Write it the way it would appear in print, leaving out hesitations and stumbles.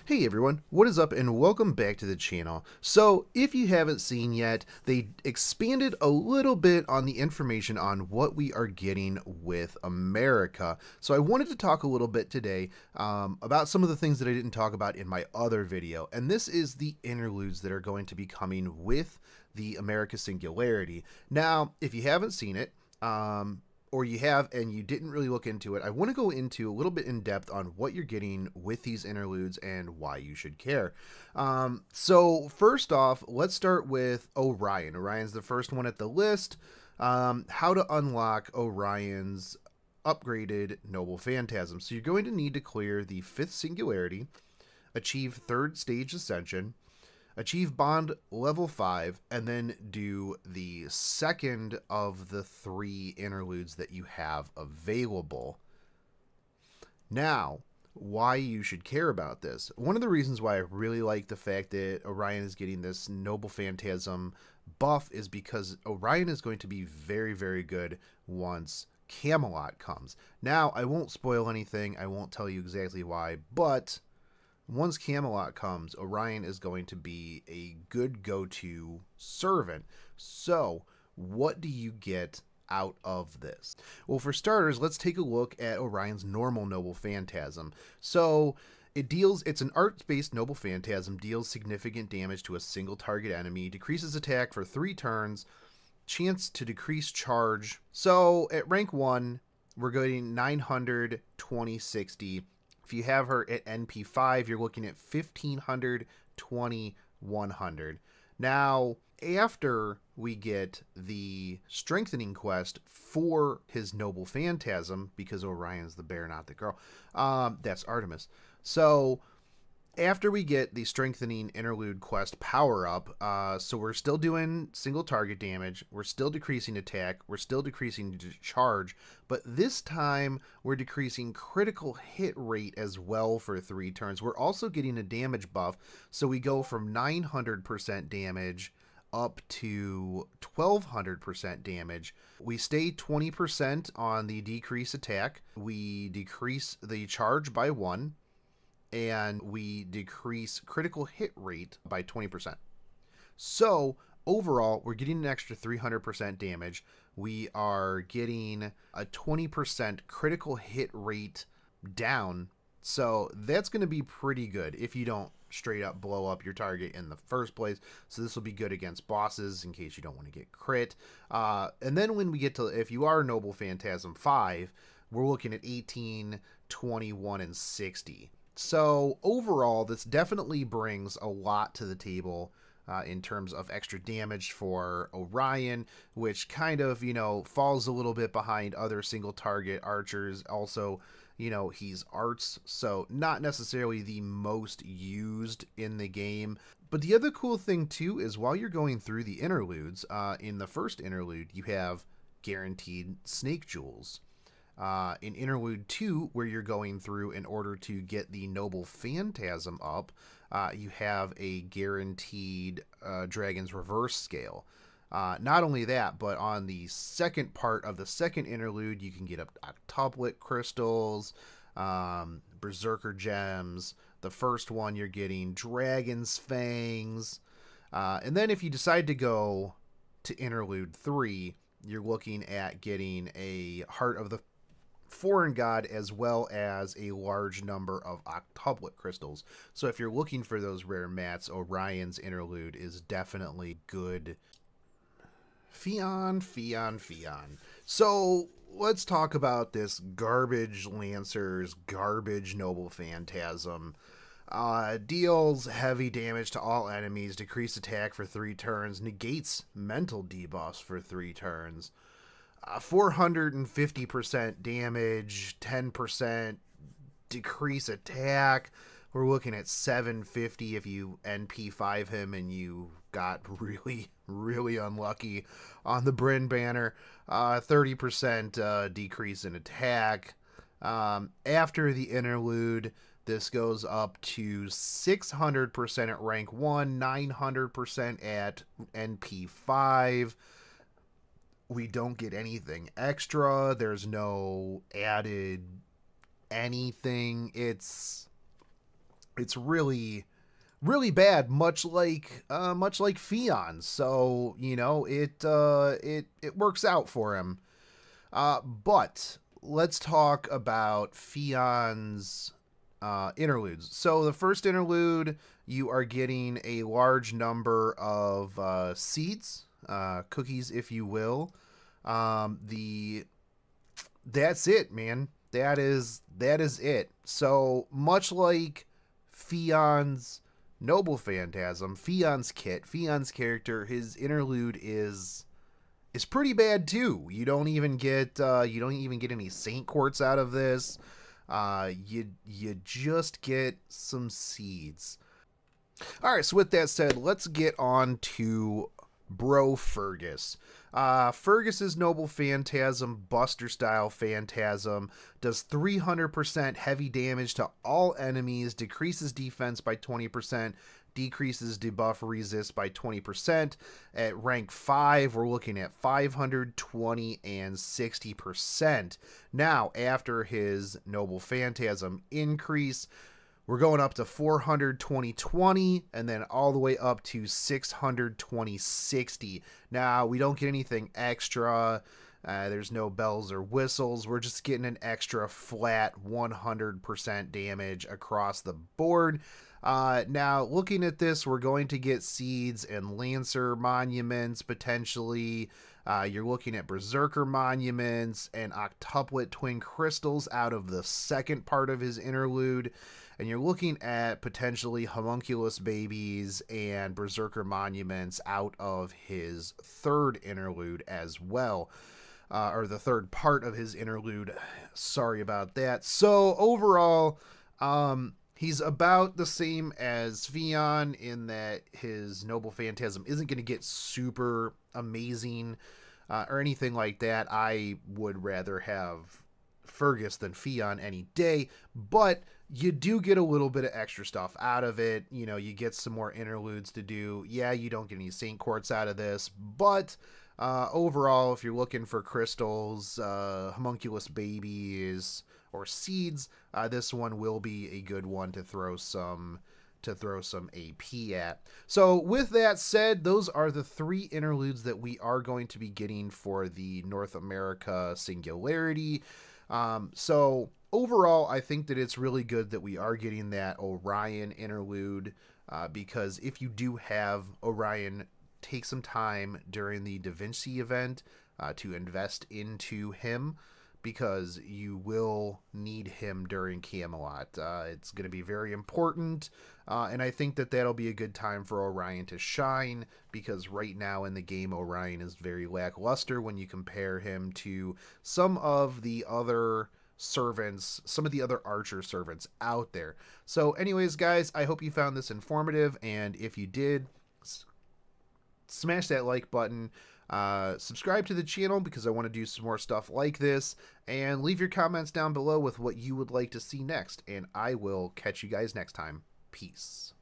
Hey everyone, what is up and welcome back to the channel. So if you haven't seen yet, they expanded a little bit on the information on what we are getting with America. So I wanted to talk a little bit today about some of the things that I didn't talk about in my other video. And this is the interludes that are going to be coming with the America Singularity. Now, if you haven't seen it, or you have and you didn't really look into it, I want to go into a little bit in depth on what you're getting with these interludes and why you should care. So first off, let's start with Orion. Orion's the first one at the list. How to unlock Orion's upgraded Noble Phantasm. So you're going to need to clear the 5th Singularity, achieve 3rd Stage Ascension, achieve bond level 5, and then do the second of the 3 interludes that you have available. Now, why you should care about this. One of the reasons why I really like the fact that Orion is getting this Noble Phantasm buff is because Orion is going to be very, very good once Camelot comes. Now, I won't spoil anything. I won't tell you exactly why, but once Camelot comes, Orion is going to be a good go-to servant. So, what do you get out of this? Well, for starters, let's take a look at Orion's normal Noble Phantasm. So, it's an art-based Noble Phantasm, deals significant damage to a single target enemy, decreases attack for 3 turns, chance to decrease charge. So, at rank 1, we're getting 900, 20, 60. If you have her at NP5, you're looking at 1500, 20, 100. Now, after we get the strengthening quest for his Noble Phantasm, because Orion's the bear, not the girl, that's Artemis. So, after we get the strengthening interlude quest power up, so we're still doing single target damage, we're still decreasing attack, we're still decreasing charge, but this time we're decreasing critical hit rate as well for 3 turns. We're also getting a damage buff, so we go from 900% damage up to 1200% damage. We stay 20% on the decrease attack, we decrease the charge by 1, and we decrease critical hit rate by 20%. So overall, we're getting an extra 300% damage. We are getting a 20% critical hit rate down. So that's going to be pretty good if you don't straight up blow up your target in the first place. So this will be good against bosses in case you don't want to get crit. And then when we get to, if you are Noble Phantasm 5, we're looking at 18, 21, and 60. So overall, this definitely brings a lot to the table in terms of extra damage for Orion, which kind of, falls a little bit behind other single target archers. Also, he's arts, so not necessarily the most used in the game. But the other cool thing too is while you're going through the interludes, in the first interlude, you have guaranteed snake jewels. In Interlude 2, where you're going through in order to get the Noble Phantasm up, you have a guaranteed Dragon's Reverse scale. Not only that, but on the second part of the second interlude, you can get Octuplet crystals, Berserker gems. The first one, you're getting Dragon's Fangs. And then if you decide to go to Interlude 3, you're looking at getting a Heart of the Foreign God as well as a large number of Octuplet crystals. So if you're looking for those rare mats, Orion's interlude is definitely good. Fionn. So let's talk about this garbage Lancer's garbage Noble Phantasm. Deals heavy damage to all enemies, decreased attack for 3 turns, negates mental debuffs for 3 turns. 450% damage, 10% decrease attack. We're looking at 750 if you NP5 him and you got really, really unlucky on the Bryn banner. 30% decrease in attack. After the interlude, this goes up to 600% at rank 1, 900% at NP5. We don't get anything extra. There's no added anything. It's it's really bad, much like Fionn. So you know it works out for him. But let's talk about Fionn's interludes. So the first interlude, you are getting a large number of seeds, cookies, if you will. That's it, man. That is it. So much like Fionn's Noble Phantasm, Fionn's character, his interlude is pretty bad too. You don't even get any Saint Quartz out of this. You just get some seeds. All right, so with that said, let's get on to Bro Fergus. Fergus's Noble Phantasm, Buster style Phantasm, does 300% heavy damage to all enemies, decreases defense by 20%, decreases debuff resist by 20%. At rank 5, we're looking at 520 and 60%. Now, after his Noble Phantasm increase, we're going up to 420-20 and then all the way up to 620-60. Now, we don't get anything extra. There's no bells or whistles. We're just getting an extra flat 100% damage across the board. Now, looking at this, we're going to get seeds and Lancer monuments, potentially. You're looking at Berserker monuments and octuplet twin crystals out of the second part of his interlude. And you're looking at potentially homunculus babies and Berserker monuments out of his third interlude as well. Or the third part of his interlude. Sorry about that. So, overall, he's about the same as Fionn in that his Noble Phantasm isn't going to get super amazing or anything like that. I would rather have Fergus than Fionn any day, but you do get a little bit of extra stuff out of it. You know, you get some more interludes to do. Yeah, you don't get any Saint Quartz out of this, but overall, if you're looking for crystals, homunculus babies, or seeds, this one will be a good one to throw some AP at. So with that said, those are the 3 interludes that we are going to be getting for the North America Singularity. So overall, I think that it's really good that we are getting that Orion interlude, because if you do have Orion, take some time during the Da Vinci event to invest into him, because you will need him during Camelot. It's going to be very important, and I think that that'll be a good time for Orion to shine, because right now in the game, Orion is very lackluster when you compare him to some of the other servants, some of the other archer servants out there. So anyways, guys, I hope you found this informative, and if you did, smash that like button. Subscribe to the channel because I want to do some more stuff like this, and leave your comments down below with what you would like to see next, and I will catch you guys next time. Peace.